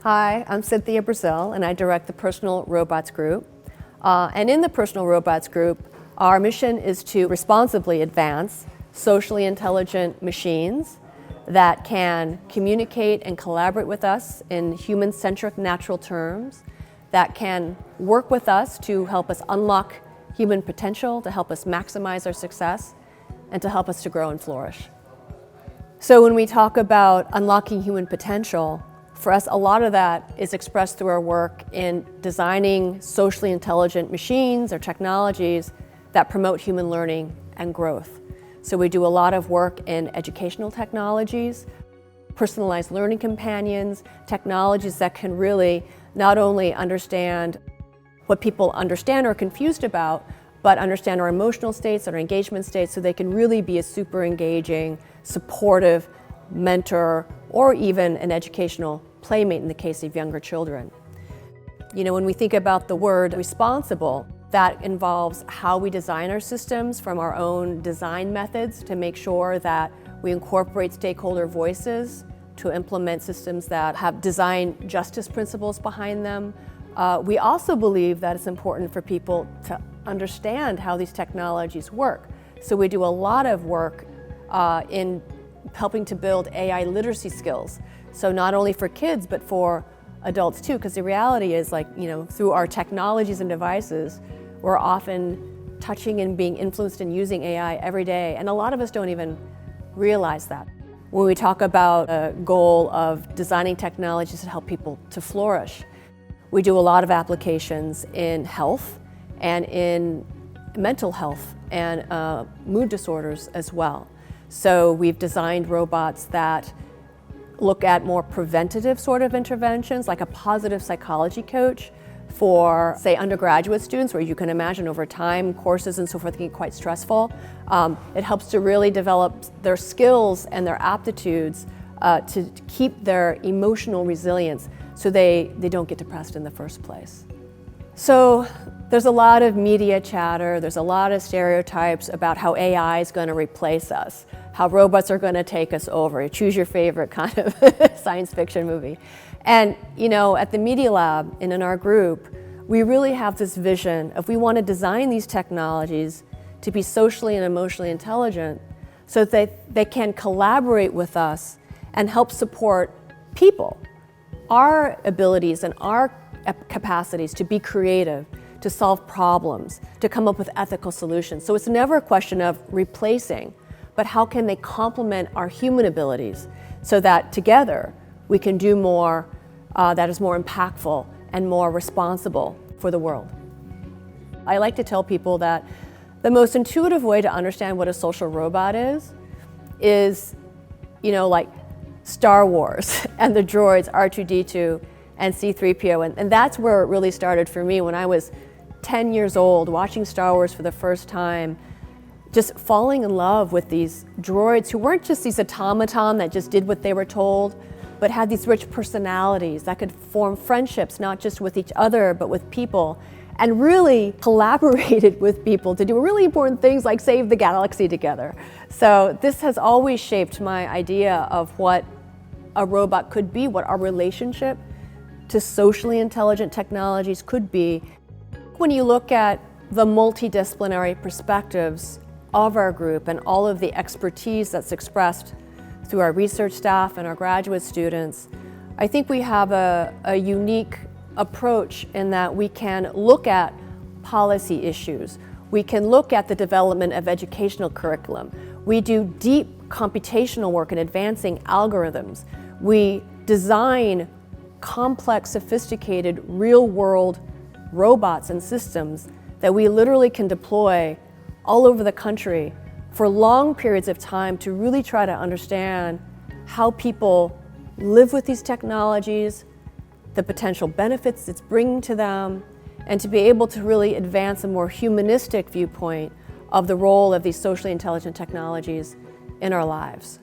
Hi, I'm Cynthia Brazil, and I direct the Personal Robots Group. And in the Personal Robots Group, our mission is to responsibly advance socially intelligent machines that can communicate and collaborate with us in human-centric natural terms, that can work with us to help us unlock human potential, to help us maximize our success, and to help us to grow and flourish. So when we talk about unlocking human potential, for us, a lot of that is expressed through our work in designing socially intelligent machines or technologies that promote human learning and growth. So we do a lot of work in educational technologies, personalized learning companions, technologies that can really not only understand what people understand or are confused about, but understand our emotional states and our engagement states so they can really be a super engaging, supportive mentor or even an educational playmate in the case of younger children. You know, when we think about the word responsible, that involves how we design our systems from our own design methods to make sure that we incorporate stakeholder voices to implement systems that have design justice principles behind them. We also believe that it's important for people to understand how these technologies work. So we do a lot of work in helping to build AI literacy skills. So not only for kids, but for adults too, because the reality is, like, you know, through our technologies and devices, we're often touching and being influenced and using AI every day, and a lot of us don't even realize that. When we talk about a goal of designing technologies to help people to flourish, we do a lot of applications in health and in mental health and mood disorders as well. So we've designed robots that look at more preventative sort of interventions, like a positive psychology coach for, say, undergraduate students, where you can imagine over time courses and so forth can get quite stressful. It helps to really develop their skills and their aptitudes to keep their emotional resilience so they don't get depressed in the first place. So there's a lot of media chatter, there's a lot of stereotypes about how AI is going to replace us, how robots are going to take us over. Choose your favorite kind of science fiction movie. And you know, at the Media Lab and in our group, we really have this vision of we want to design these technologies to be socially and emotionally intelligent so that they can collaborate with us and help support people, our abilities and our capacities to be creative, to solve problems, to come up with ethical solutions. So it's never a question of replacing, but how can they complement our human abilities so that together we can do more that is more impactful and more responsible for the world. I like to tell people that the most intuitive way to understand what a social robot is, you know, like Star Wars and the droids R2-D2 and C-3PO, and that's where it really started for me when I was 10 years old, watching Star Wars for the first time, just falling in love with these droids who weren't just these automaton that just did what they were told, but had these rich personalities that could form friendships, not just with each other, but with people, and really collaborated with people to do really important things like save the galaxy together. So this has always shaped my idea of what a robot could be, what our relationship to socially intelligent technologies could be. When you look at the multidisciplinary perspectives of our group and all of the expertise that's expressed through our research staff and our graduate students, I think we have a unique approach in that we can look at policy issues. We can look at the development of educational curriculum. We do deep computational work in advancing algorithms. We design complex, sophisticated, real-world robots and systems that we literally can deploy all over the country for long periods of time to really try to understand how people live with these technologies, the potential benefits it's bringing to them, and to be able to really advance a more humanistic viewpoint of the role of these socially intelligent technologies in our lives.